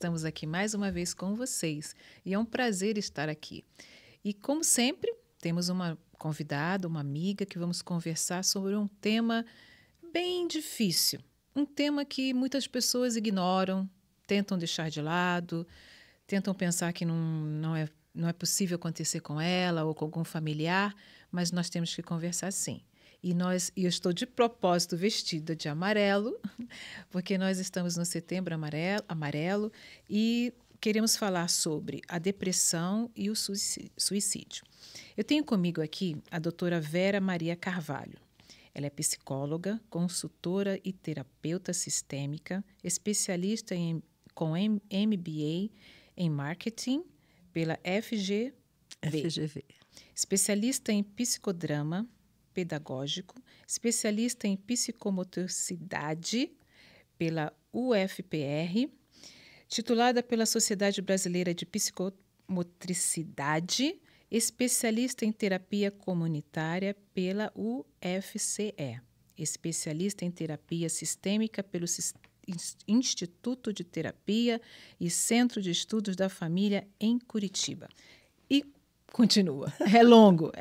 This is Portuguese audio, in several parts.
estamos aqui mais uma vez com vocês e é um prazer estar aqui. E como sempre, temos uma convidada, uma amiga que vamos conversar sobre um tema bem difícil, um tema que muitas pessoas ignoram, tentam deixar de lado, tentam pensar que não é possível acontecer com ela ou com algum familiar, mas nós temos que conversar sim. E eu estou de propósito vestida de amarelo, porque nós estamos no Setembro Amarelo e queremos falar sobre a depressão e o suicídio. Eu tenho comigo aqui a doutora Vera Maria Carvalho. Ela é psicóloga, consultora e terapeuta sistêmica, especialista com MBA em marketing pela FGV. Especialista em psicodrama pedagógico, especialista em psicomotricidade pela UFPR, titulada pela Sociedade Brasileira de Psicomotricidade, especialista em terapia comunitária pela UFCE, especialista em terapia sistêmica pelo Instituto de Terapia e Centro de Estudos da Família em Curitiba. E continua. É longo,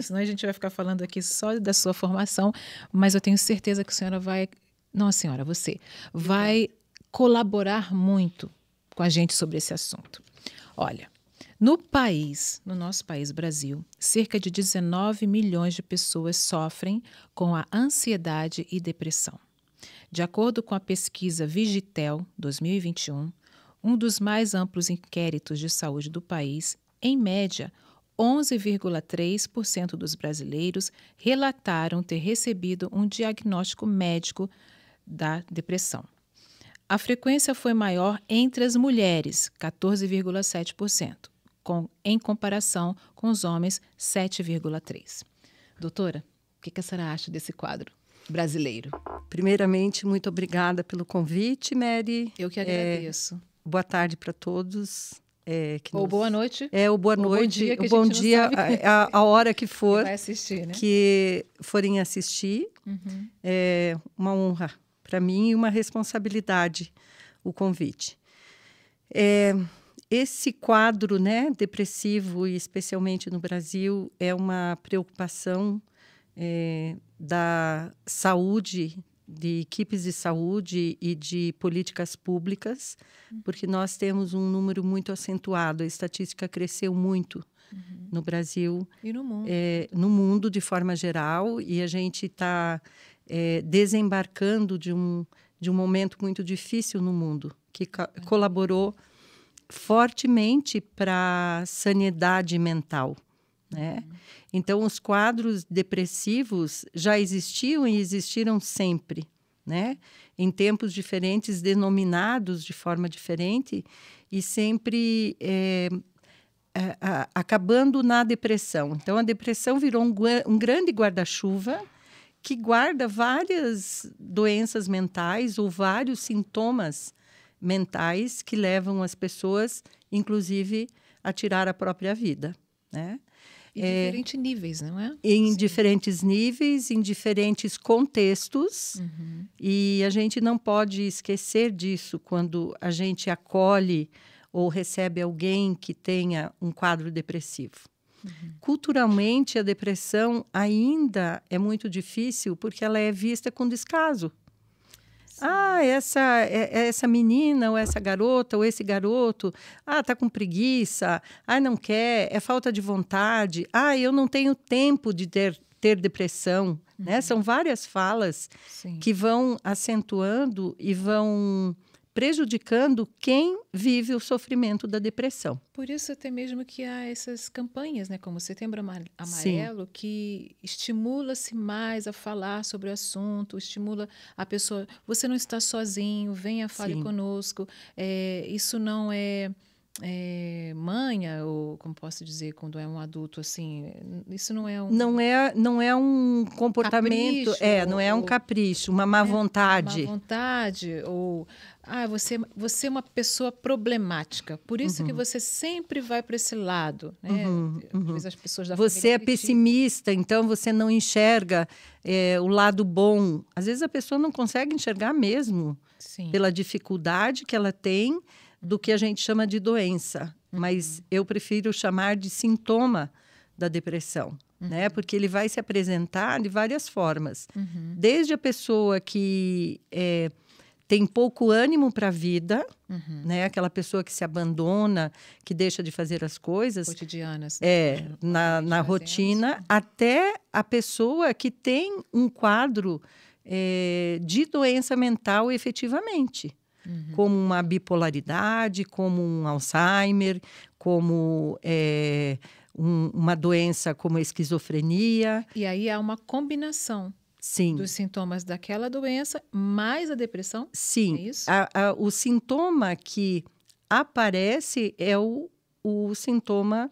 senão a gente vai ficar falando aqui só da sua formação, mas eu tenho certeza que a senhora vai... Não, a senhora, você vai colaborar muito com a gente sobre esse assunto. Olha, no nosso país, Brasil, cerca de 19 milhões de pessoas sofrem com a ansiedade e depressão. De acordo com a pesquisa Vigitel 2021, um dos mais amplos inquéritos de saúde do país, em média, 11,3% dos brasileiros relataram ter recebido um diagnóstico médico da depressão. A frequência foi maior entre as mulheres, 14,7%, em comparação com os homens, 7,3%. Doutora, o que a senhora acha desse quadro brasileiro? Primeiramente, muito obrigada pelo convite, Mary. Eu que agradeço. Boa tarde para todos. Boa noite. Ou boa noite. Ou bom dia, a hora que for. Que vai assistir, né? Que forem assistir. Uhum. É uma honra para mim e uma responsabilidade o convite. Esse quadro, né, depressivo, e especialmente no Brasil, é uma preocupação da saúde, de equipes de saúde e de políticas públicas, porque nós temos um número muito acentuado. A estatística cresceu muito no Brasil. E no mundo. No mundo, de forma geral, e a gente está desembarcando de um momento muito difícil no mundo, que colaborou fortemente para a sanidade mental, né? Então, os quadros depressivos já existiam e existiram sempre, né? Em tempos diferentes, denominados de forma diferente, e sempre acabando na depressão. Então, a depressão virou um grande guarda-chuva que guarda várias doenças mentais ou vários sintomas mentais que levam as pessoas, inclusive, a tirar a própria vida, né? Em diferentes níveis, não é? Em diferentes níveis, em diferentes contextos. Uhum. E a gente não pode esquecer disso quando a gente acolhe ou recebe alguém que tenha um quadro depressivo. Uhum. Culturalmente, a depressão ainda é muito difícil porque ela é vista com descaso. Sim. Essa menina, ou essa garota, ou esse garoto, tá com preguiça, não quer, é falta de vontade, eu não tenho tempo de ter depressão, né? São várias falas Sim. que vão acentuando e vão prejudicando quem vive o sofrimento da depressão. Por isso até mesmo que há essas campanhas, né, como o Setembro Amarelo, Sim, que estimula-se mais a falar sobre o assunto, estimula a pessoa, você não está sozinho, venha, fale sim, conosco, isso não é manha, ou como posso dizer, quando é um adulto, assim, isso não é um... Não é um comportamento, capricho, não é um capricho, uma má vontade. Uma vontade, ou você é uma pessoa problemática, por isso que você sempre vai para esse lado, né? Às vezes as pessoas da Você é pessimista, então você não enxerga o lado bom. Às vezes a pessoa não consegue enxergar mesmo, Sim. pela dificuldade que ela tem, do que a gente chama de doença, mas eu prefiro chamar de sintoma da depressão, né? Porque ele vai se apresentar de várias formas. Desde a pessoa que tem pouco ânimo para a vida, né? Aquela pessoa que se abandona, que deixa de fazer as coisas. Cotidianas. Na rotina, até a pessoa que tem um quadro de doença mental efetivamente. Como uma bipolaridade, como um Alzheimer, como uma doença como a esquizofrenia. E aí há uma combinação. Sim. Dos sintomas daquela doença, mais a depressão? Sim. É isso? O sintoma que aparece é o sintoma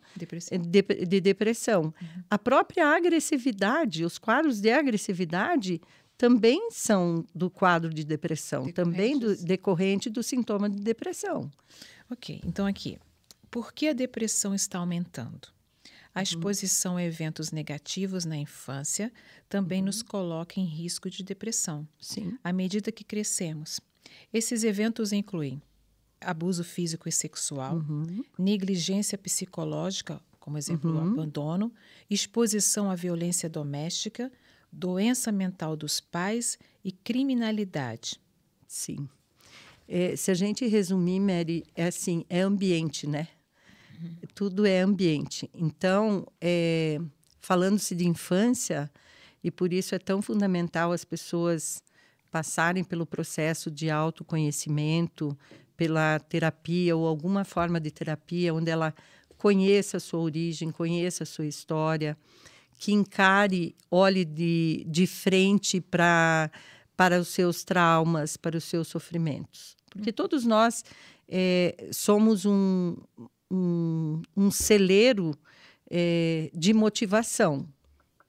de depressão. A própria agressividade, os quadros de agressividade também são do quadro de depressão, também decorrente do sintoma de depressão. Ok, então aqui, por que a depressão está aumentando? A exposição a eventos negativos na infância também nos coloca em risco de depressão. Sim. À medida que crescemos. Esses eventos incluem abuso físico e sexual, negligência psicológica, como exemplo, o abandono, exposição à violência doméstica, doença mental dos pais e criminalidade. Sim. Se a gente resumir, Mary, é ambiente, né? Tudo é ambiente. Então, falando-se de infância, e por isso é tão fundamental as pessoas passarem pelo processo de autoconhecimento, pela terapia ou alguma forma de terapia, onde ela conheça a sua origem, conheça a sua história, que encare, olhe de frente para os seus traumas, para os seus sofrimentos. Porque todos nós somos um celeiro de motivação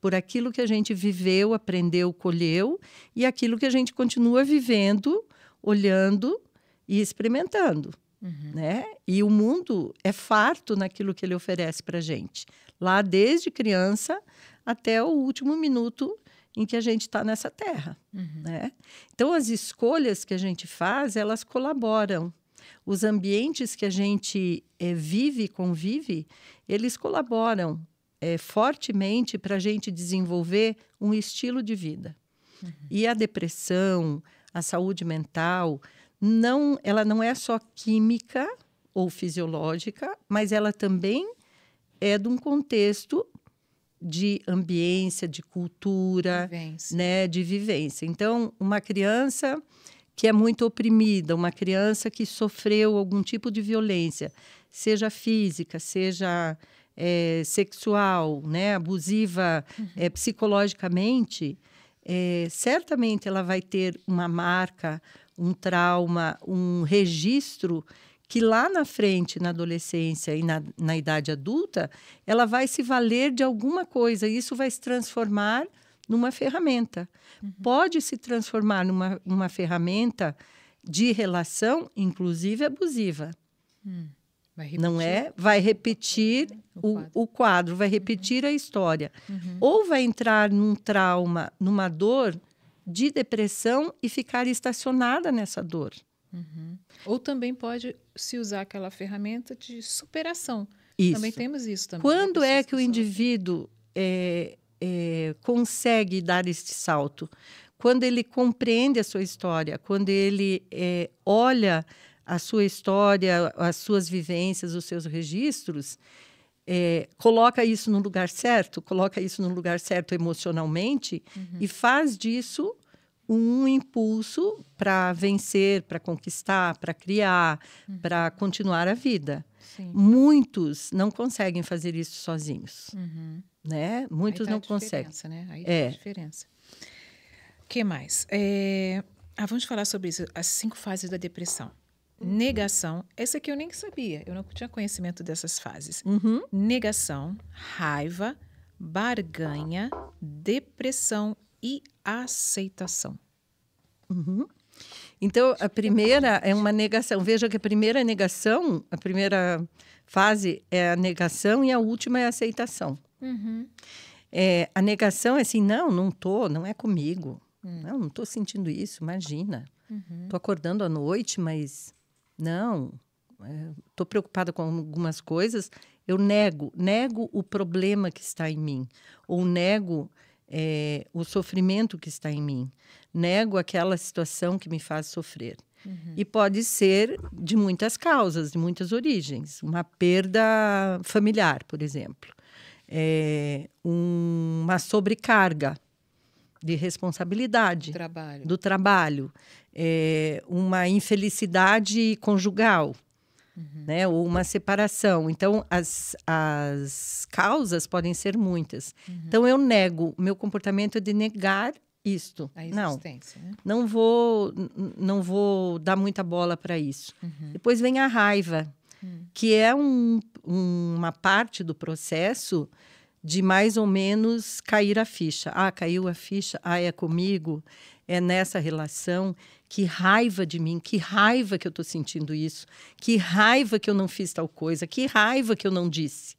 por aquilo que a gente viveu, aprendeu, colheu, e aquilo que a gente continua vivendo, olhando e experimentando. Né? E o mundo é farto naquilo que ele oferece para a gente, lá desde criança até o último minuto em que a gente está nessa terra. Né? Então, as escolhas que a gente faz, elas colaboram. Os ambientes que a gente vive e convive, eles colaboram fortemente para a gente desenvolver um estilo de vida. E a depressão, a saúde mental, ela não é só química ou fisiológica, mas ela também é de um contexto de ambiência, de cultura, né, de vivência. Então, uma criança que é muito oprimida, uma criança que sofreu algum tipo de violência, seja física, seja sexual, né, abusiva psicologicamente, certamente ela vai ter uma marca, um trauma, um registro que lá na frente, na adolescência e na idade adulta, ela vai se valer de alguma coisa. E isso vai se transformar numa ferramenta. Pode se transformar numa ferramenta de relação, inclusive abusiva. Não é? Vai repetir o quadro, vai repetir a história. Ou vai entrar num trauma, numa dor de depressão e ficar estacionada nessa dor. Ou também pode se usar aquela ferramenta de superação. Isso. Também temos isso. Também, quando é que o indivíduo consegue dar este salto? Quando ele compreende a sua história, quando ele olha a sua história, as suas vivências, os seus registros, coloca isso no lugar certo, emocionalmente e faz disso um impulso para vencer, para conquistar, para criar, para continuar a vida. Sim. Muitos não conseguem fazer isso sozinhos. Né? Muitos não conseguem. Né? Aí tem a diferença. O que mais? Vamos falar sobre isso, as 5 fases da depressão. Negação, essa aqui eu nem sabia, eu não tinha conhecimento dessas fases. Negação, raiva, barganha, depressão e aceitação. Então, a primeira é uma negação. Veja que a primeira fase é a negação e a última é a aceitação. A negação é assim, não é comigo. Não estou sentindo isso, imagina. Estou acordando à noite, mas não, estou preocupada com algumas coisas, eu nego o problema que está em mim, ou nego o sofrimento que está em mim, nego aquela situação que me faz sofrer. E pode ser de muitas causas, de muitas origens. Uma perda familiar, por exemplo. Uma sobrecarga de responsabilidade do trabalho. Uma infelicidade conjugal, né? Ou uma separação. Então, as causas podem ser muitas. Então, eu nego. O meu comportamento é de negar isto. A existência, né? Não vou dar muita bola para isso. Depois vem a raiva, que é uma parte do processo de mais ou menos cair a ficha. Caiu a ficha, é comigo, é nessa relação. Que raiva de mim, que raiva que eu estou sentindo isso, que raiva que eu não fiz tal coisa, que raiva que eu não disse.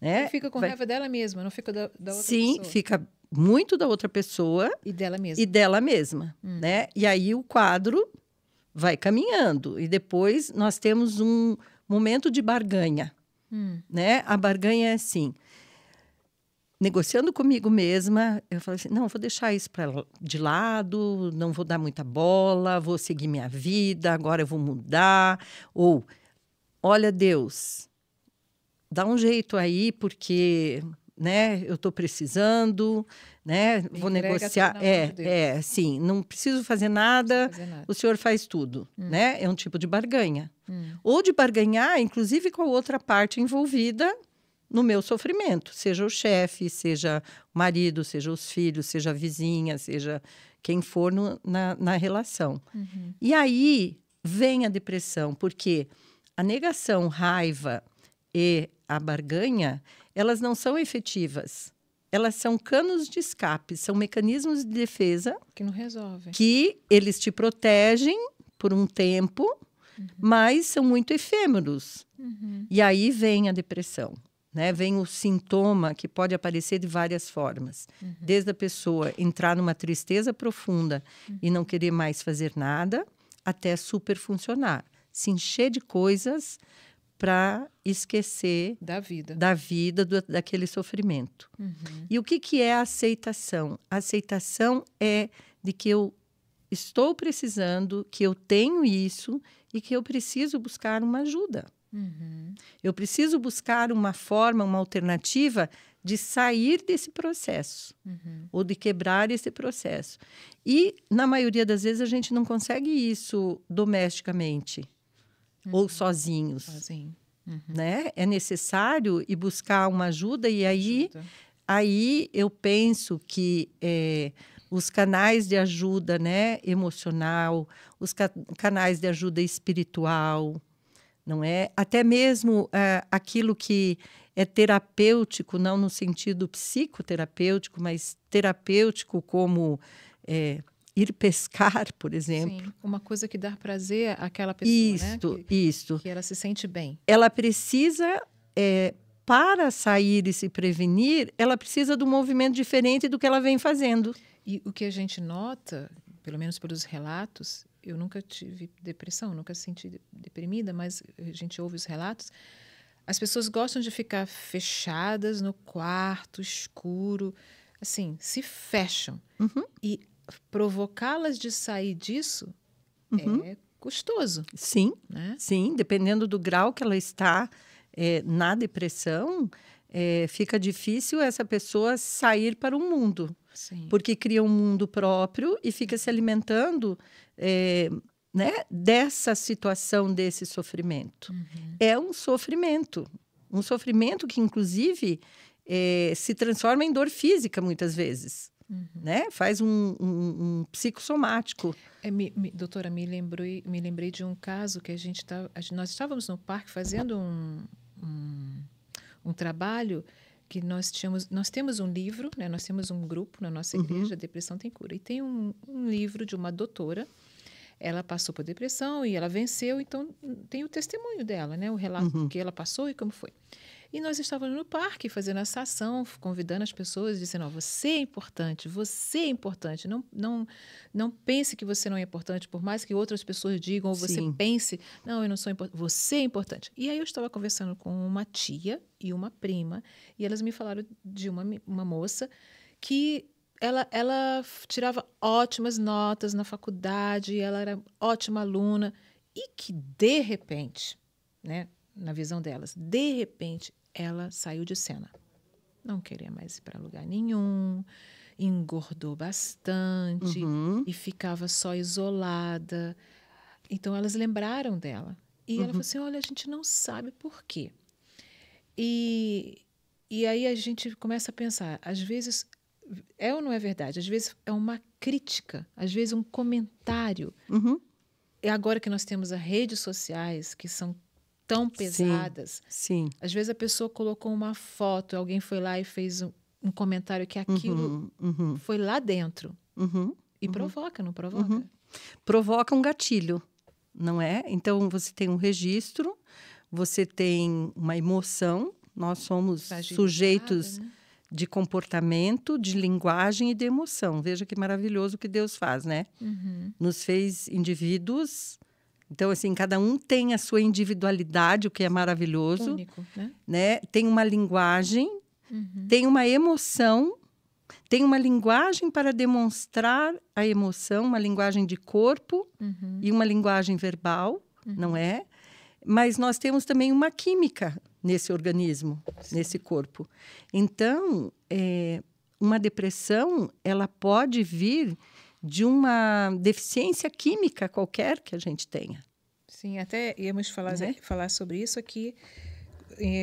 Né? Fica com raiva dela mesma, não fica da outra pessoa. Sim, fica muito da outra pessoa. E dela mesma. Né? E aí o quadro vai caminhando. E depois nós temos um momento de barganha. Né? A barganha é assim, negociando comigo mesma, eu falo assim, não, vou deixar isso de lado, não vou dar muita bola, vou seguir minha vida, agora eu vou mudar. Ou, olha, Deus, dá um jeito aí, porque... né? Eu estou precisando, né? Vou negociar. Sim, não preciso fazer nada, o senhor faz tudo, né? É um tipo de barganha. Ou de barganhar, inclusive, com a outra parte envolvida no meu sofrimento, seja o chefe, seja o marido, seja os filhos, seja a vizinha, seja quem for na relação. E aí vem a depressão, porque a negação, raiva e a barganha, elas não são efetivas. Elas são canos de escape, são mecanismos de defesa que não resolvem. Que eles te protegem por um tempo, mas são muito efêmeros. E aí vem a depressão, né? Vem o sintoma que pode aparecer de várias formas. Desde a pessoa entrar numa tristeza profunda e não querer mais fazer nada, até superfuncionar. Se encher de coisas para esquecer da vida daquele sofrimento. E o que é a aceitação? A aceitação é de que eu estou precisando, que eu tenho isso e que eu preciso buscar uma ajuda. Eu preciso buscar uma forma, uma alternativa de sair desse processo ou de quebrar esse processo. E, na maioria das vezes, a gente não consegue isso domesticamente. Ou sozinhos. Né? É necessário ir buscar uma ajuda e aí eu penso que os canais de ajuda, né, emocional, os canais de ajuda espiritual, não é? Até mesmo aquilo que é terapêutico, não no sentido psicoterapêutico, mas terapêutico como... ir pescar, por exemplo. Sim, uma coisa que dá prazer àquela pessoa, né? Isto. Que ela se sente bem. Ela precisa, para sair e se prevenir, ela precisa de um movimento diferente do que ela vem fazendo. E o que a gente nota, pelo menos pelos relatos, eu nunca tive depressão, nunca senti deprimida, mas a gente ouve os relatos, as pessoas gostam de ficar fechadas no quarto, escuro, assim, se fecham. E provocá-las de sair disso é custoso. Sim, né? Sim, dependendo do grau que ela está na depressão, fica difícil essa pessoa sair para o mundo. Sim. Porque cria um mundo próprio e fica se alimentando né, dessa situação, desse sofrimento. É um sofrimento que, inclusive, se transforma em dor física, muitas vezes. Né? Faz um psicossomático. Doutora, me lembrei de um caso que nós estávamos no parque fazendo um trabalho que nós temos um livro, né? Nós temos um grupo na nossa igreja, Depressão Tem Cura, e tem um livro de uma doutora. Ela passou por depressão e ela venceu, então tem o testemunho dela, né? O relato que ela passou e como foi. E nós estávamos no parque fazendo essa ação, convidando as pessoas, dizendo: você é importante, você é importante. Não pense que você não é importante, por mais que outras pessoas digam, ou você Sim. pense: não, eu não sou importante. Você é importante. E aí eu estava conversando com uma tia e uma prima, e elas me falaram de uma moça que ela tirava ótimas notas na faculdade, ela era ótima aluna, e que, de repente, né, na visão delas, de repente, ela saiu de cena. Não queria mais ir para lugar nenhum, engordou bastante e ficava só isolada. Então, elas lembraram dela. E ela falou assim: olha, a gente não sabe por quê. E aí a gente começa a pensar, às vezes, é ou não é verdade? Às vezes é uma crítica, às vezes um comentário. E agora que nós temos as redes sociais, que são tão pesadas, Sim. às vezes a pessoa colocou uma foto, alguém foi lá e fez um comentário que aquilo foi lá dentro. E provoca, não provoca? Provoca um gatilho, não é? Então, você tem um registro, você tem uma emoção, nós somos sujeitos, né, de comportamento, de linguagem e de emoção. Veja que maravilhoso o que Deus faz, né? Nos fez indivíduos. Então, assim, cada um tem a sua individualidade, o que é maravilhoso. Único, né? Tem uma linguagem, tem uma emoção, tem uma linguagem para demonstrar a emoção, uma linguagem de corpo e uma linguagem verbal, não é? Mas nós temos também uma química nesse organismo, nesse corpo. Então, uma depressão, ela pode vir de uma deficiência química qualquer que a gente tenha. Sim, até íamos falar sobre isso aqui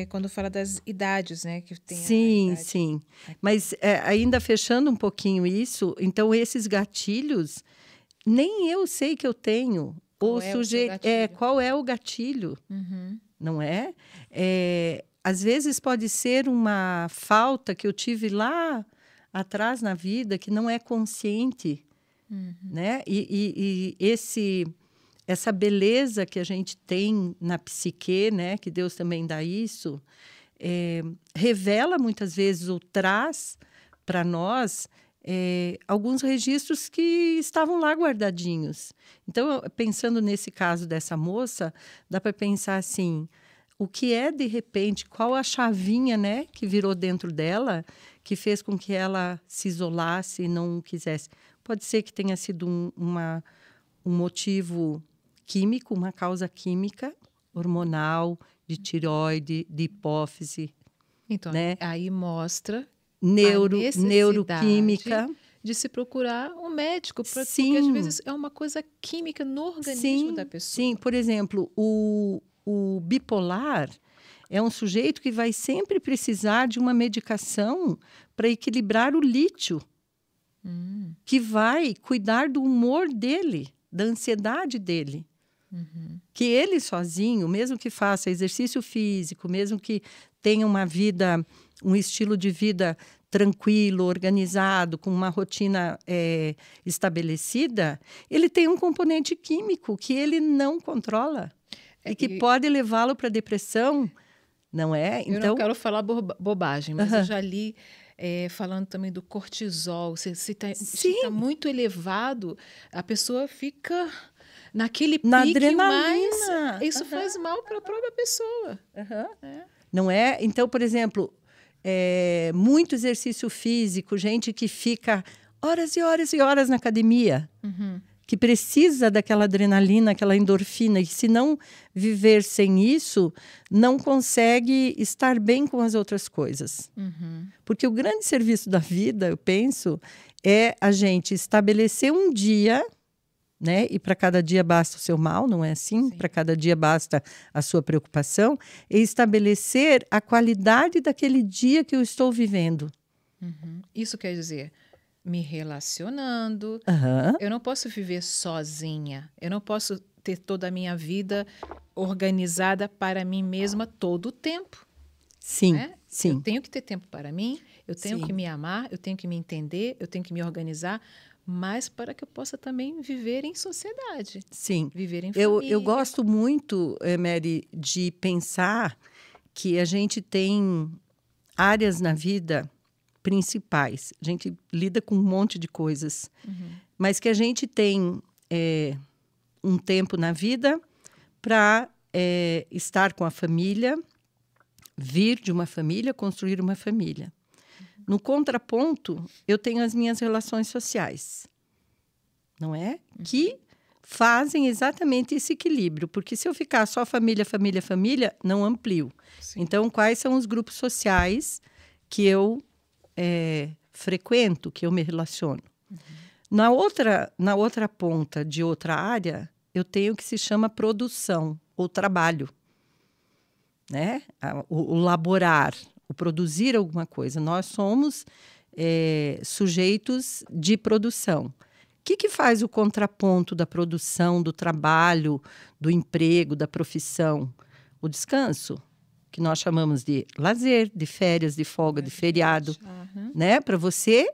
quando fala das idades, né? Que tem sim, sim. Mas ainda fechando um pouquinho isso, então esses gatilhos, nem eu sei que eu tenho. Qual é o gatilho? Não é? Às vezes pode ser uma falta que eu tive lá atrás na vida que não é consciente, né? E essa beleza que a gente tem na psique, né? Que Deus também dá isso, revela muitas vezes ou traz para nós alguns registros que estavam lá guardadinhos. Então, pensando nesse caso dessa moça, dá para pensar assim: o que é, de repente, qual a chavinha, né, que virou dentro dela, que fez com que ela se isolasse e não quisesse? Pode ser que tenha sido um motivo químico, uma causa química, hormonal, de tireoide, de hipófise. Então, né? Aí mostra neuroquímica de se procurar um médico, porque às vezes é uma coisa química no organismo da pessoa. Sim, por exemplo, o bipolar é um sujeito que vai sempre precisar de uma medicação para equilibrar o lítio, que vai cuidar do humor dele, da ansiedade dele. Que ele sozinho, mesmo que faça exercício físico, mesmo que tenha um estilo de vida tranquilo, organizado, com uma rotina estabelecida, ele tem um componente químico que ele não controla e que pode levá-lo para a depressão, não é? Eu não quero falar bobagem, mas eu já li falando também do cortisol. Se está muito elevado, a pessoa fica naquele pique, adrenalina. Mas isso faz mal para a própria pessoa. Não é? Então, por exemplo, muito exercício físico, gente que fica horas e horas e horas na academia, que precisa daquela adrenalina, aquela endorfina, e se não viver sem isso, não consegue estar bem com as outras coisas. Porque o grande serviço da vida, eu penso, é a gente estabelecer um dia, né? E para cada dia basta o seu mal, não é assim? Para cada dia basta a sua preocupação, e estabelecer a qualidade daquele dia que eu estou vivendo. Isso quer dizer, me relacionando. Eu não posso viver sozinha. Eu não posso ter toda a minha vida organizada para mim mesma todo o tempo. Sim, né? sim. Eu tenho que ter tempo para mim, eu tenho que me amar, eu tenho que me entender, eu tenho que me organizar, mas para que eu possa também viver em sociedade. Sim. Viver em família. Eu gosto muito, Mary, de pensar que a gente tem áreas na vida principais. A gente lida com um monte de coisas, mas que a gente tem um tempo na vida para estar com a família, vir de uma família, construir uma família. No contraponto, eu tenho as minhas relações sociais, não é? Que fazem exatamente esse equilíbrio, porque se eu ficar só família, família, família, não amplio. Sim. Então, quais são os grupos sociais que eu frequento, que eu me relaciono? Na outra ponta de outra área, eu tenho o que se chama produção ou trabalho, né? O laborar, o produzir alguma coisa. Nós somos sujeitos de produção. O que faz o contraponto da produção, do trabalho, do emprego, da profissão? O descanso, que nós chamamos de lazer, de férias, de folga, de feriado, né? Para você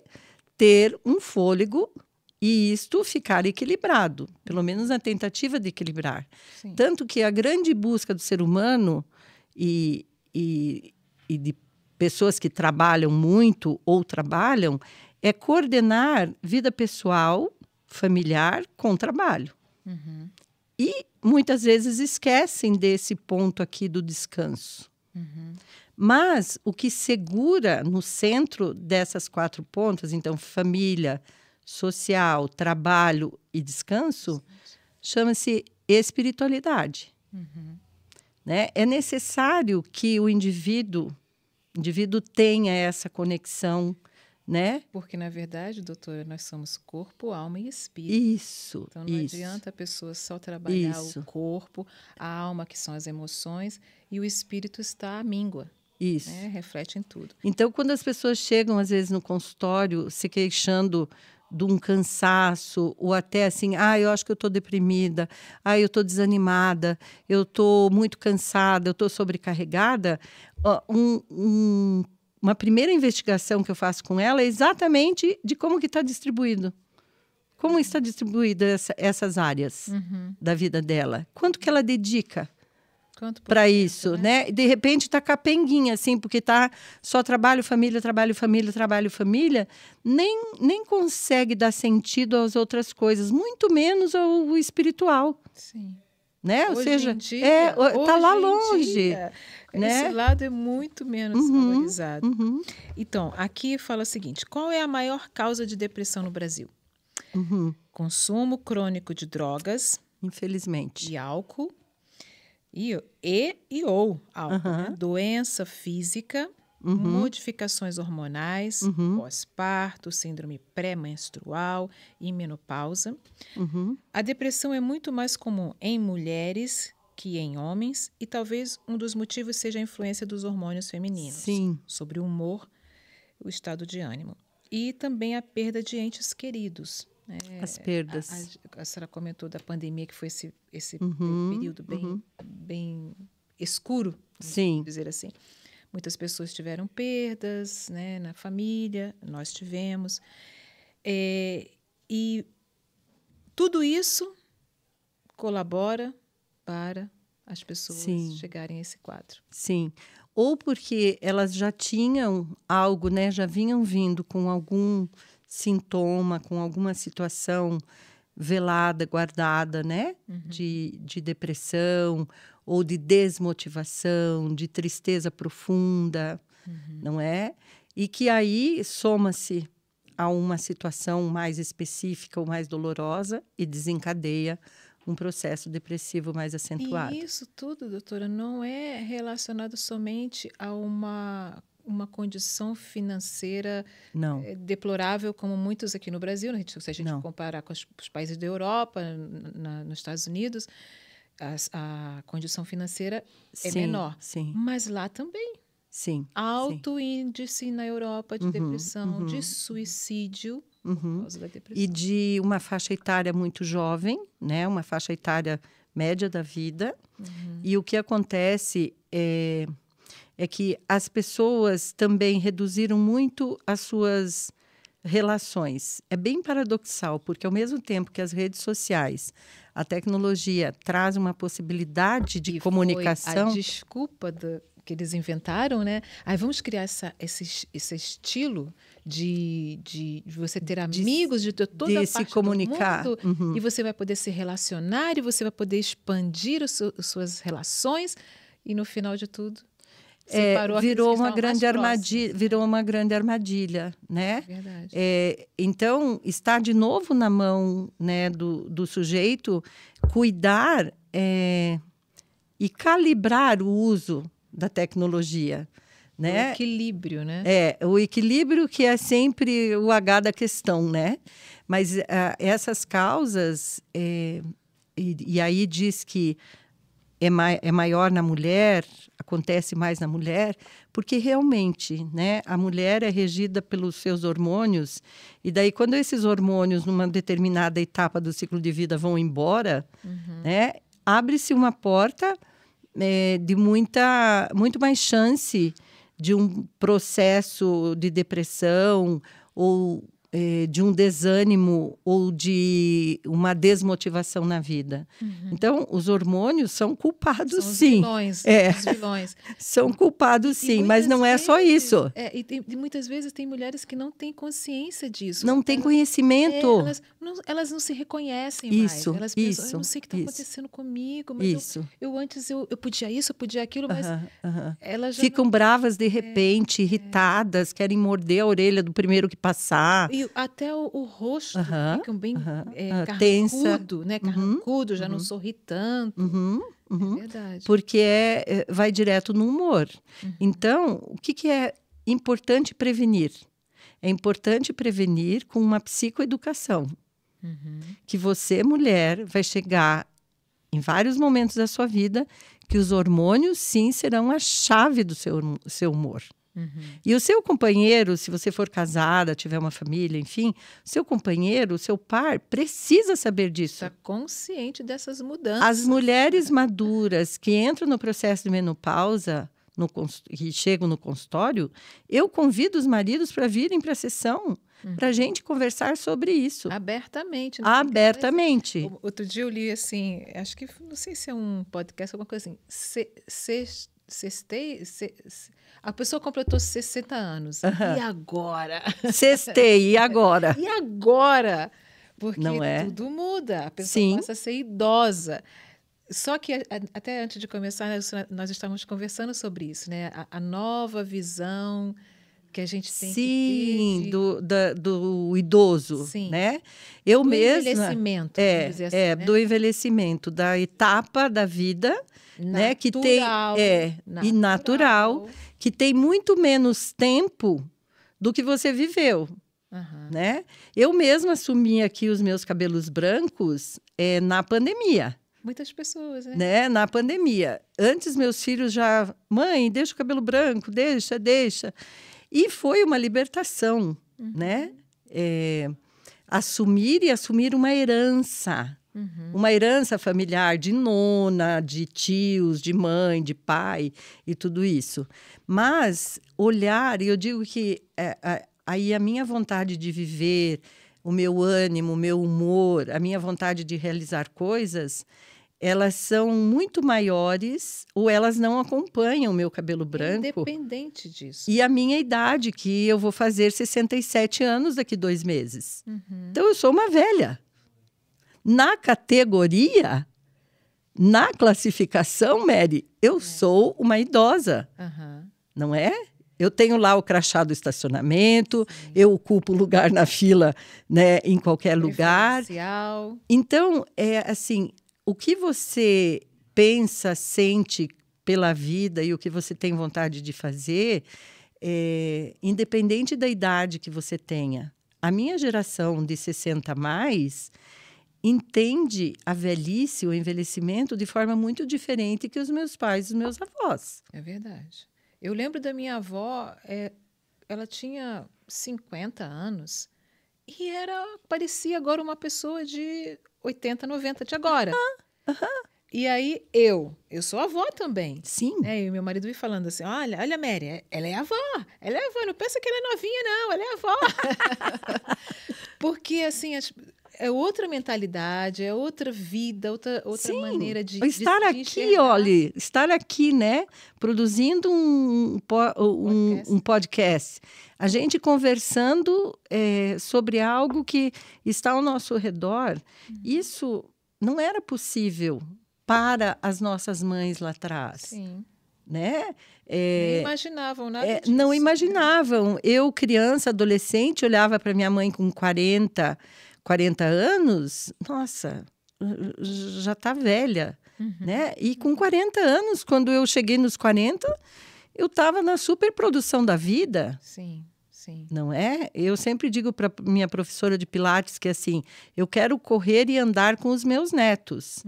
ter um fôlego e isto ficar equilibrado, pelo menos na tentativa de equilibrar. Sim. Tanto que a grande busca do ser humano e de pessoas que trabalham muito ou trabalham é coordenar vida pessoal, familiar com trabalho. E muitas vezes esquecem desse ponto aqui do descanso. Mas o que segura no centro dessas 4 pontas, então família, social, trabalho e descanso, chama-se espiritualidade. Né? É necessário que o indivíduo tenha essa conexão, né? Porque, na verdade, doutora, nós somos corpo, alma e espírito. Isso, então, não adianta a pessoa só trabalhar o corpo, a alma, que são as emoções, e o espírito está à míngua. Isso. Né? Reflete em tudo. Então, quando as pessoas chegam, às vezes, no consultório, se queixando de um cansaço, ou até assim, eu acho que eu estou deprimida, eu estou desanimada, eu estou muito cansada, eu estou sobrecarregada, uma primeira investigação que eu faço com ela é exatamente de como que está distribuído. Como está distribuída essas áreas da vida dela? Quanto que ela dedica para isso, né? De repente está capenguinha, assim, porque tá só trabalho, família, trabalho, família, trabalho, família, nem consegue dar sentido às outras coisas, muito menos ao espiritual. Sim. Né? Hoje Ou seja, está lá longe. Né? Esse lado é muito menos valorizado. Então, aqui fala o seguinte: qual é a maior causa de depressão no Brasil? Consumo crônico de drogas, infelizmente, e álcool, ou álcool, né? Doença física, modificações hormonais, pós-parto, síndrome pré-menstrual e menopausa. A depressão é muito mais comum em mulheres que em homens, e talvez um dos motivos seja a influência dos hormônios femininos sobre o humor, o estado de ânimo. E também a perda de entes queridos. As perdas. A senhora comentou da pandemia, que foi esse período bem escuro, vamos dizer assim. Muitas pessoas tiveram perdas, né, na família, nós tivemos. E tudo isso colabora para as pessoas chegarem a esse quadro. Sim. Ou porque elas já tinham algo, né, já vinham vindo com algum sintoma, com alguma situação velada, guardada, né? De depressão, ou de desmotivação, de tristeza profunda, não é? E que aí soma-se a uma situação mais específica ou mais dolorosa e desencadeia um processo depressivo mais acentuado. E isso tudo, doutora, não é relacionado somente a uma condição financeira deplorável, como muitos aqui no Brasil, né? Se a gente comparar com os países da Europa, nos Estados Unidos, a condição financeira é menor. Mas lá também. Alto índice na Europa de depressão, de suicídio por causa da depressão. E de uma faixa etária muito jovem, né? Uma faixa etária média da vida. E o que acontece é que as pessoas também reduziram muito as suas relações. É bem paradoxal, porque ao mesmo tempo que as redes sociais, a tecnologia traz uma possibilidade de comunicação... Foi a desculpa que eles inventaram, né? Aí vamos criar esse estilo de você ter amigos de toda de a se parte comunicar. do mundo, e você vai poder se relacionar, e você vai poder expandir as suas relações, e no final de tudo, separou virou aqueles que uma estavam grande mais armadilha, próximos. virou uma grande armadilha, né? Verdade. Então, está de novo na mão, né, do sujeito cuidar e calibrar o uso da tecnologia, né? O equilíbrio, né? O equilíbrio que é sempre o H da questão, né? Mas essas causas, e aí diz que é maior na mulher, acontece mais na mulher, porque realmente, né, a mulher é regida pelos seus hormônios, e daí quando esses hormônios, numa determinada etapa do ciclo de vida, vão embora, né, abre-se uma porta de muito mais chance de um processo de depressão ou de um desânimo ou de uma desmotivação na vida. Então, os hormônios são culpados, São os sim. vilões, os vilões. São culpados, sim, mas não é só isso. E muitas vezes tem mulheres que não têm consciência disso. Não tem conhecimento. Elas não se reconhecem Isso, mais. Elas pensam, isso, eu não sei o que está isso. acontecendo comigo, mas Isso. eu antes eu podia isso, eu podia aquilo, mas elas já ficam bravas de repente, irritadas, querem morder a orelha do primeiro que passar. E até o rosto fica bem tensa, né? Carrancudo, já não sorri tanto. É verdade. Porque vai direto no humor. Então, o que é importante prevenir? É importante prevenir com uma psicoeducação. Que você, mulher, vai chegar em vários momentos da sua vida que os hormônios, sim, serão a chave do seu humor. E o seu companheiro, se você for casada, tiver uma família, enfim, seu companheiro, seu par, precisa saber disso. Está consciente dessas mudanças. As mulheres maduras que entram no processo de menopausa, que chegam no consultório, eu convido os maridos para virem para a sessão, para a gente conversar sobre isso. Abertamente. Né? Abertamente. Outro dia eu li assim, acho que, não sei se é um podcast, alguma coisa assim, a pessoa completou 60 anos. E agora? Sextei, e agora? E agora? Porque não tudo muda. A pessoa passa a ser idosa. Só que, até antes de começar, nós estávamos conversando sobre isso, né? A nova visão que a gente tem que ter do idoso, sim. né? Eu do mesma envelhecimento, vamos dizer assim, né? do envelhecimento, da etapa da vida, natural, né? Que tem e natural, que tem muito menos tempo do que você viveu, né? Eu mesma assumi aqui os meus cabelos brancos na pandemia. Muitas pessoas, né? Na pandemia. Antes, meus filhos já... Mãe, deixa o cabelo branco, deixa. E foi uma libertação, né? Assumir uma herança. Uma herança familiar de nona, de tios, de mãe, de pai e tudo isso. Mas olhar, e eu digo que aí a minha vontade de viver, o meu ânimo, o meu humor, a minha vontade de realizar coisas, elas são muito maiores ou elas não acompanham o meu cabelo branco. Independente disso. E a minha idade, que eu vou fazer 67 anos daqui 2 meses. Então, eu sou uma velha. Na categoria, na classificação, Mary, eu sou uma idosa. Não é? Eu tenho lá o crachá do estacionamento, eu ocupo lugar na fila, né, em qualquer lugar. Então, assim, o que você pensa, sente pela vida e o que você tem vontade de fazer, independente da idade que você tenha. A minha geração de 60 a mais entende a velhice, o envelhecimento, de forma muito diferente que os meus pais e os meus avós. É verdade. Eu lembro da minha avó, ela tinha 50 anos e parecia agora uma pessoa de 80, 90 de agora. E aí eu sou avó também. Sim. E meu marido me falando assim, olha, Mary, ela é avó, não pensa que ela é novinha, não, ela é avó. Porque, assim, é outra mentalidade, é outra vida, outra Sim, maneira estar de aqui, enxergar. olha, estar aqui, né, produzindo um podcast. A gente conversando sobre algo que está ao nosso redor. Isso não era possível para as nossas mães lá atrás, Sim. né? Nem imaginavam nada disso. Não imaginavam. Eu, criança, adolescente, olhava para minha mãe com 40 anos, nossa, já está velha, né? E com 40 anos, quando eu cheguei nos 40, eu estava na superprodução da vida. Sim, sim. Não é? Eu sempre digo para minha professora de Pilates que assim, eu quero correr e andar com os meus netos.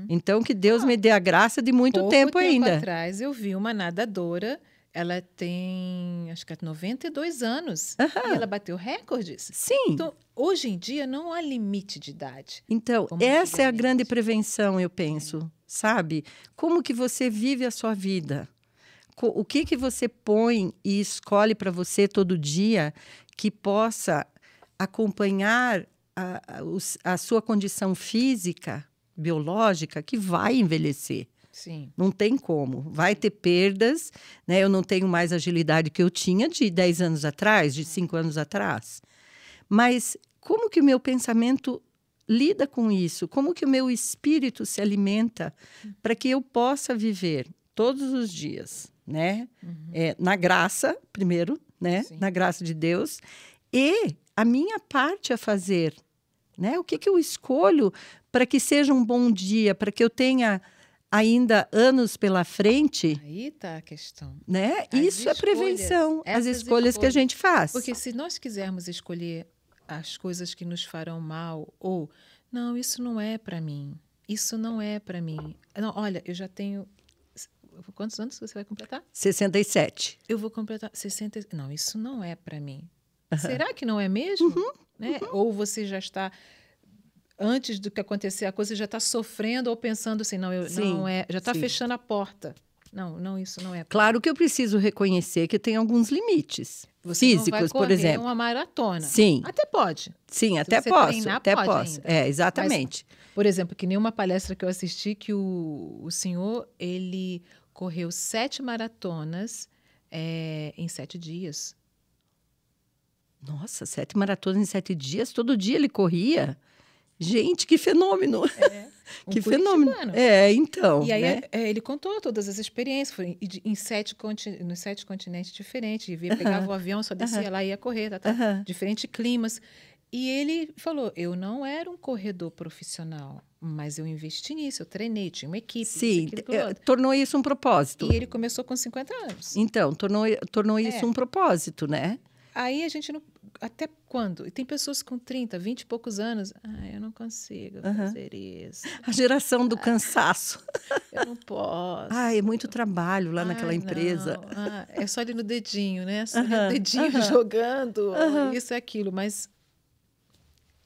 Então, que Deus me dê a graça de muito Pouco tempo ainda. atrás, eu vi uma nadadora, ela tem, acho que 92 anos, e ela bateu recordes. Sim. Então, hoje em dia, não há limite de idade. Então, como essa é a antigamente. grande prevenção, eu penso, sabe? Como que você vive a sua vida? O que você põe e escolhe para você todo dia que possa acompanhar a sua condição física, biológica, que vai envelhecer. Sim. Não tem como. Vai ter perdas, né? Eu não tenho mais a agilidade que eu tinha de 10 anos atrás, de 5 anos atrás. Mas como que o meu pensamento lida com isso? Como que o meu espírito se alimenta para que eu possa viver todos os dias, né? Na graça, primeiro, né? Sim. Na graça de Deus. E a minha parte a fazer, né? O que eu escolho para que seja um bom dia, para que eu tenha ainda anos pela frente, Aí está a questão. né? As Isso é prevenção, as essas escolhas que a gente faz. Porque se nós quisermos escolher as coisas que nos farão mal, ou, não, isso não é para mim, isso não é para mim. Não, olha, eu já tenho... Quantos anos você vai completar? 67. Eu vou completar 60... Não, isso não é para mim. Será que não é mesmo? Né? Ou você já está... Antes do que acontecer a coisa, já está sofrendo ou pensando assim, não, não é, já está fechando a porta. Não, isso não é. Claro que eu preciso reconhecer que tem alguns limites físicos, por exemplo. Uma maratona. Sim. Até pode. Sim, até você posso. Treinar, até pode posso. Ainda. Exatamente. Mas, por exemplo, que nem uma palestra que eu assisti que o senhor, ele correu 7 maratonas em 7 dias. Nossa, 7 maratonas em 7 dias? Todo dia ele corria? Gente, que fenômeno! Que fenômeno! Então. E aí né? Ele contou todas as experiências, foi nos 7 continentes diferentes. E pegava o avião, só descia lá e ia correr, diferentes climas. E ele falou: eu não era um corredor profissional, mas eu investi nisso, eu treinei, tinha uma equipe. Sim, tornou isso um propósito. E ele começou com 50 anos. Então, tornou isso um propósito, né? Aí a gente não... Até quando? E tem pessoas com 30, 20 e poucos anos. Eu não consigo fazer isso. A geração do cansaço. Eu não posso. É muito trabalho lá naquela empresa. É só ali no dedinho, né? Só ali no dedinho jogando. Isso é aquilo, mas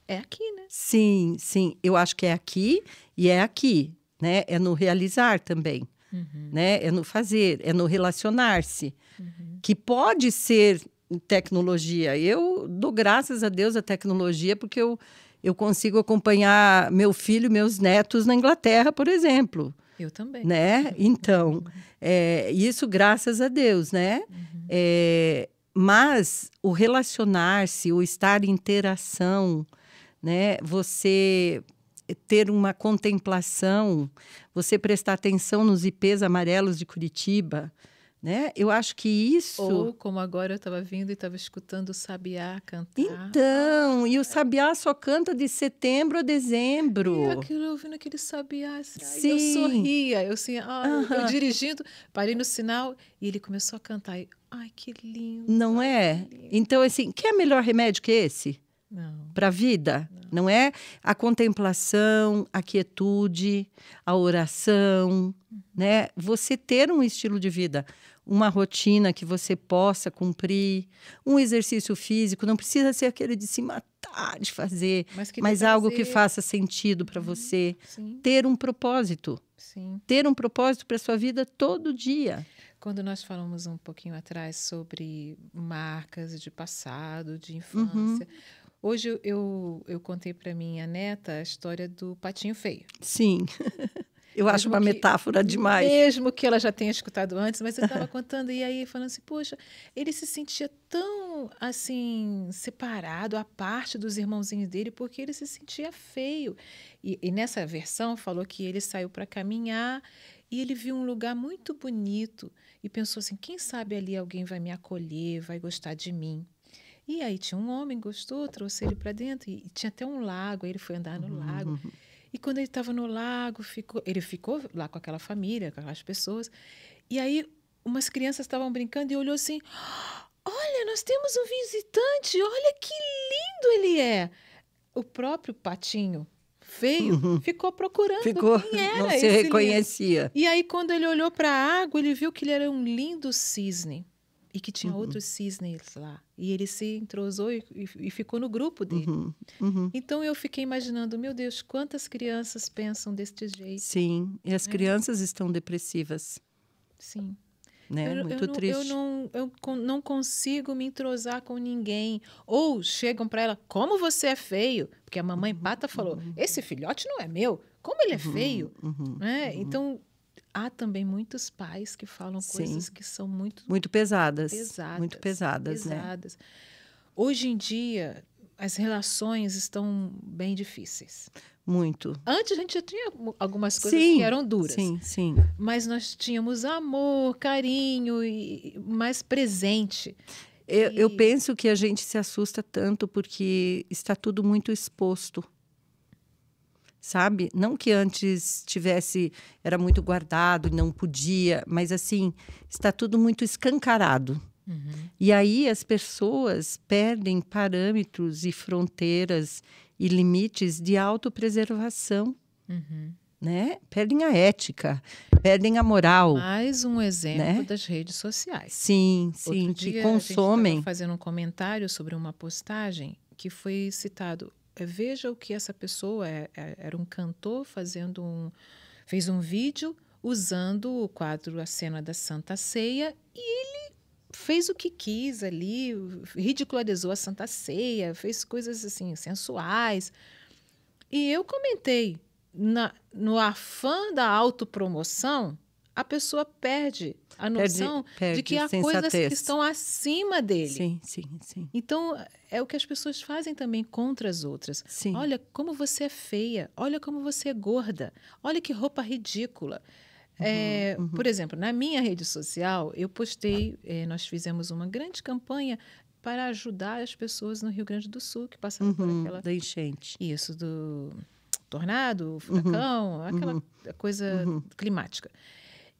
é aqui, né? Sim, sim. Eu acho que é aqui e é aqui, né? É no realizar também, né? É no fazer, é no relacionar-se. Que pode ser tecnologia. Eu dou graças a Deus à tecnologia porque eu consigo acompanhar meu filho e meus netos na Inglaterra, por exemplo. Eu também. Né? Então, isso graças a Deus, né? Mas o relacionar-se, o estar em interação, né? Você ter uma contemplação, você prestar atenção nos ipês amarelos de Curitiba, né? Eu acho que isso... Ou como agora eu estava vindo e estava escutando o sabiá cantar. Então, e o sabiá só canta de setembro a dezembro. E eu ouvindo aquele sabiá, assim, eu sorria. Eu dirigindo, parei no sinal e ele começou a cantar. Ai, que lindo. Não é? Lindo. Então, assim, quer melhor remédio que esse? Não. Para a vida? Não é? A contemplação, a quietude, a oração, né? Você ter um estilo de vida, uma rotina que você possa cumprir, um exercício físico, não precisa ser aquele de se matar de fazer, mas algo que faça sentido para você. Sim. Ter um propósito. Sim. Ter um propósito para a sua vida todo dia. Quando nós falamos um pouquinho atrás sobre marcas de passado, de infância, Hoje eu contei para minha neta a história do patinho feio. Sim. Eu acho uma metáfora demais. Mesmo que ela já tenha escutado antes, mas eu estava contando e aí falando assim, poxa, ele se sentia tão assim separado, à parte dos irmãozinhos dele, porque ele se sentia feio. E nessa versão falou que ele saiu para caminhar e ele viu um lugar muito bonito e pensou assim, quem sabe ali alguém vai me acolher, vai gostar de mim. E aí tinha um homem, gostou, trouxe ele para dentro e tinha até um lago, aí ele foi andar no lago. E quando ele estava no lago, ele ficou lá com aquela família, com aquelas pessoas. E aí umas crianças estavam brincando e olhou assim, olha, nós temos um visitante, olha que lindo ele é. O próprio patinho feio ficou procurando quem era não se esse reconhecia. lindo. E aí quando ele olhou para a água, ele viu que ele era um lindo cisne. E que tinha outros cisnes lá. E ele se entrosou e ficou no grupo dele. Então, eu fiquei imaginando, meu Deus, quantas crianças pensam deste jeito. Sim, e as crianças estão depressivas. Sim. Né? Muito triste. Eu não consigo me entrosar com ninguém. Ou chegam para ela, como você é feio? Porque a mamãe pata falou, esse filhote não é meu. Como ele é feio? Então... há também muitos pais que falam coisas que são muito pesadas. Muito pesadas, né? Hoje em dia, as relações estão bem difíceis. Muito. Antes a gente já tinha algumas coisas que eram duras. Sim. Mas nós tínhamos amor, carinho e mais presente. Eu penso que a gente se assusta tanto porque está tudo muito exposto. Sabe? Não que antes era muito guardado e não podia, mas assim, está tudo muito escancarado. E aí as pessoas perdem parâmetros e fronteiras e limites de autopreservação, né? Perdem a ética, perdem a moral. Mais um exemplo das redes sociais. Sim, que consomem. A gente estava fazendo um comentário sobre uma postagem que foi citado. Veja o que essa pessoa era um cantor fez um vídeo usando o quadro A Cena da Santa Ceia e ele fez o que quis ali, ridicularizou a Santa Ceia, fez coisas assim sensuais. E eu comentei, no afã da autopromoção, a pessoa perde a noção de que há coisas que estão acima dele. Sim. Então, é o que as pessoas fazem também contra as outras. Sim. Olha como você é feia, olha como você é gorda, olha que roupa ridícula. Por exemplo, na minha rede social, eu postei, nós fizemos uma grande campanha para ajudar as pessoas no Rio Grande do Sul, que passaram por aquela... Da enchente. Isso, do tornado, furacão, aquela coisa climática.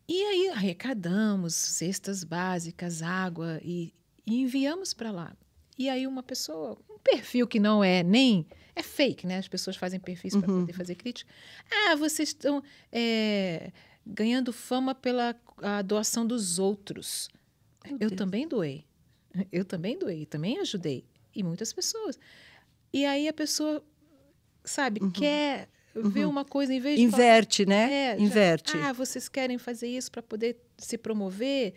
E aí arrecadamos cestas básicas, água e enviamos para lá. E aí uma pessoa, um perfil que não é nem... É fake, né? As pessoas fazem perfis para poder fazer crítica. Vocês estão ganhando fama pela a doação dos outros. Eu também doei. Também ajudei. E muitas pessoas. E aí a pessoa, sabe, quer... ver uma coisa em vez de inverte, falar, né? Inverte. Vocês querem fazer isso para poder se promover?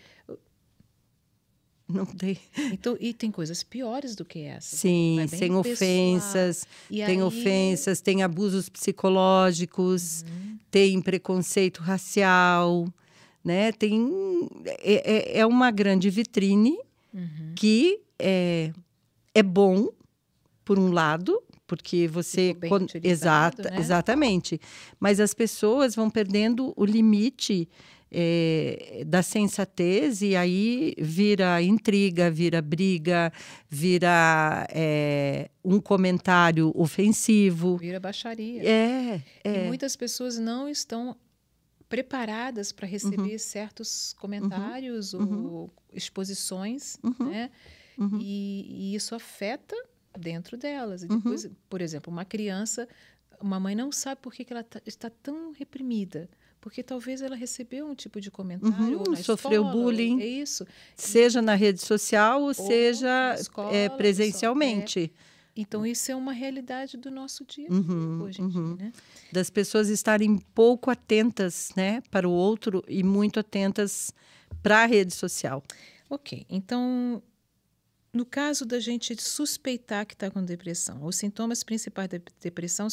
Não tem. Então, e tem coisas piores do que essa. Sim, sem ofensas, ofensas, tem abusos psicológicos, tem preconceito racial, né? É uma grande vitrine que é bom, por um lado, porque você... Exatamente. Mas as pessoas vão perdendo o limite da sensatez e aí vira intriga, vira briga, vira um comentário ofensivo. Vira baixaria. E muitas pessoas não estão preparadas para receber certos comentários ou exposições, né? E isso afeta dentro delas. E depois, por exemplo, uma criança, uma mãe não sabe por que ela está tão reprimida. Porque talvez ela recebeu um tipo de comentário, ou na sofreu escola, bullying. É isso. Seja na rede social, ou seja escola, presencialmente. Então, isso é uma realidade do nosso dia hoje em dia, né? Das pessoas estarem pouco atentas, né, para o outro e muito atentas para a rede social. Ok, então... No caso da gente suspeitar que está com depressão, os sintomas principais da depressão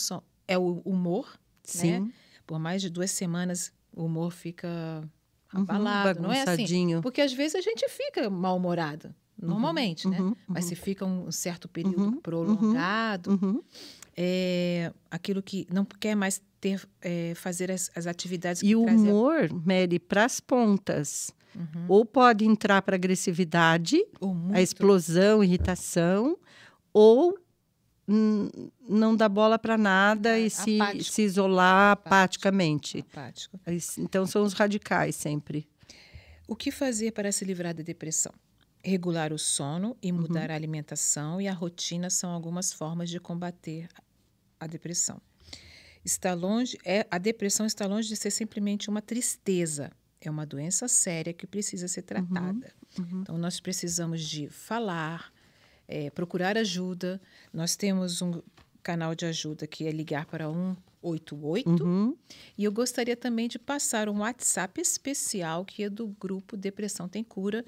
é o humor, Sim. né? Por mais de 2 semanas, o humor fica abalado, não é assim? Bagunçadinho. Porque às vezes a gente fica mal-humorada, normalmente, né? Mas se fica um certo período prolongado, aquilo que não quer mais fazer as atividades que E o trazem... humor, Mary, para as pontas. Ou pode entrar para agressividade, Ou muito. a explosão, irritação, ou não dá bola para nada e se isolar apaticamente. Apático. Então, são os radicais sempre. O que fazer para se livrar da depressão? Regular o sono e mudar a alimentação e a rotina são algumas formas de combater a depressão. A depressão está longe de ser simplesmente uma tristeza. É uma doença séria que precisa ser tratada. Então, nós precisamos de falar, procurar ajuda. Nós temos um canal de ajuda que é ligar para 188. E eu gostaria também de passar um WhatsApp especial que é do grupo Depressão Tem Cura,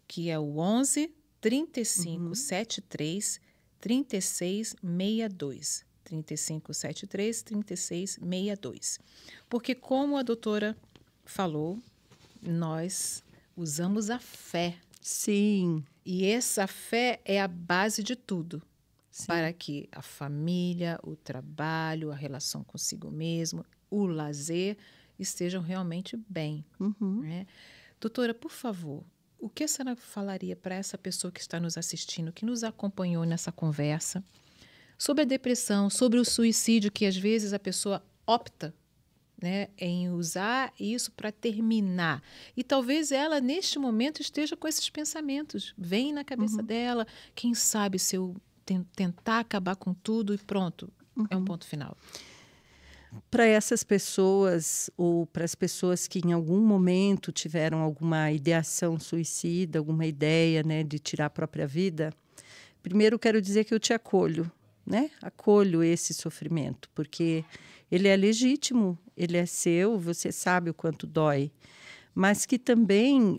que é o 11 35 73 36 62. 35 73 36 62. Porque, como a doutora falou, nós usamos a fé. Sim. E essa fé é a base de tudo. Sim. Para que a família, o trabalho, a relação consigo mesmo, o lazer estejam realmente bem. Né? Doutora, por favor, o que a senhora falaria para essa pessoa que está nos assistindo, que nos acompanhou nessa conversa, sobre a depressão, sobre o suicídio, que às vezes a pessoa opta, né, em usar isso para terminar. E talvez ela, neste momento, esteja com esses pensamentos. Vem na cabeça dela, quem sabe se eu tentar acabar com tudo e pronto, é um ponto final. Para essas pessoas, ou para as pessoas que em algum momento tiveram alguma ideação suicida, alguma ideia, né, de tirar a própria vida, primeiro quero dizer que eu te acolho, né? Acolho esse sofrimento, porque ele é legítimo, ele é seu, você sabe o quanto dói, mas que também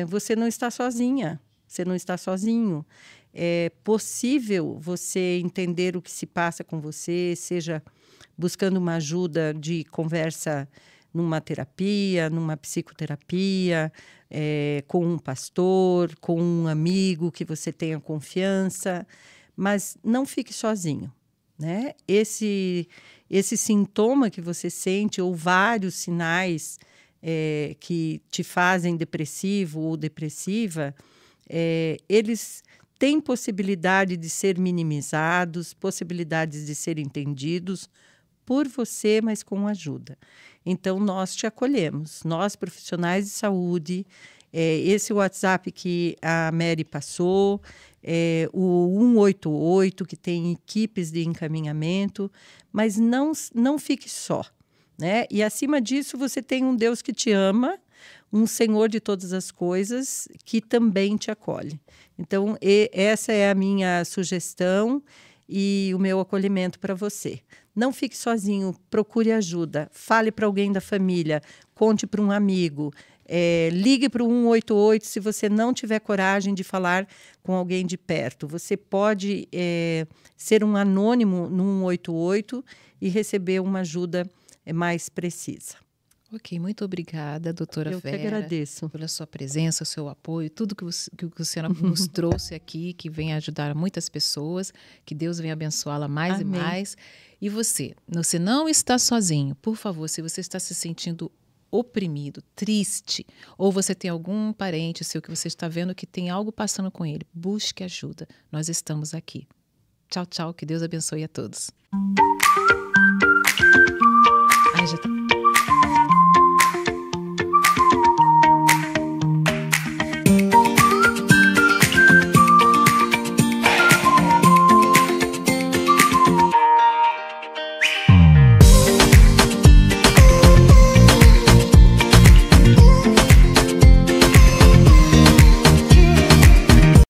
você não está sozinha, você não está sozinho. É possível você entender o que se passa com você, seja buscando uma ajuda de conversa numa terapia, numa psicoterapia, com um pastor, com um amigo que você tenha confiança, mas não fique sozinho, né? Esse sintoma que você sente, ou vários sinais que te fazem depressivo ou depressiva, eles têm possibilidade de ser minimizados, possibilidades de ser entendidos por você, mas com ajuda. Então, nós te acolhemos, nós profissionais de saúde, esse WhatsApp que a Mary passou, o 188, que tem equipes de encaminhamento, mas não fique só, né? E, acima disso, você tem um Deus que te ama, um Senhor de todas as coisas, que também te acolhe. Então, essa é a minha sugestão e o meu acolhimento para você. Não fique sozinho, procure ajuda, fale para alguém da família, conte para um amigo, ligue para o 188 se você não tiver coragem de falar com alguém de perto. Você pode ser um anônimo no 188 e receber uma ajuda mais precisa. Ok, muito obrigada, doutora Vera. Eu que agradeço. Pela sua presença, o seu apoio, tudo que a senhora nos trouxe aqui, que vem ajudar muitas pessoas, que Deus venha abençoá-la mais Amém. E mais. E você não está sozinho. Por favor, se você está se sentindo oprimido, triste, ou você tem algum parente seu que você está vendo que tem algo passando com ele, busque ajuda. Nós estamos aqui. Tchau, tchau. Que Deus abençoe a todos.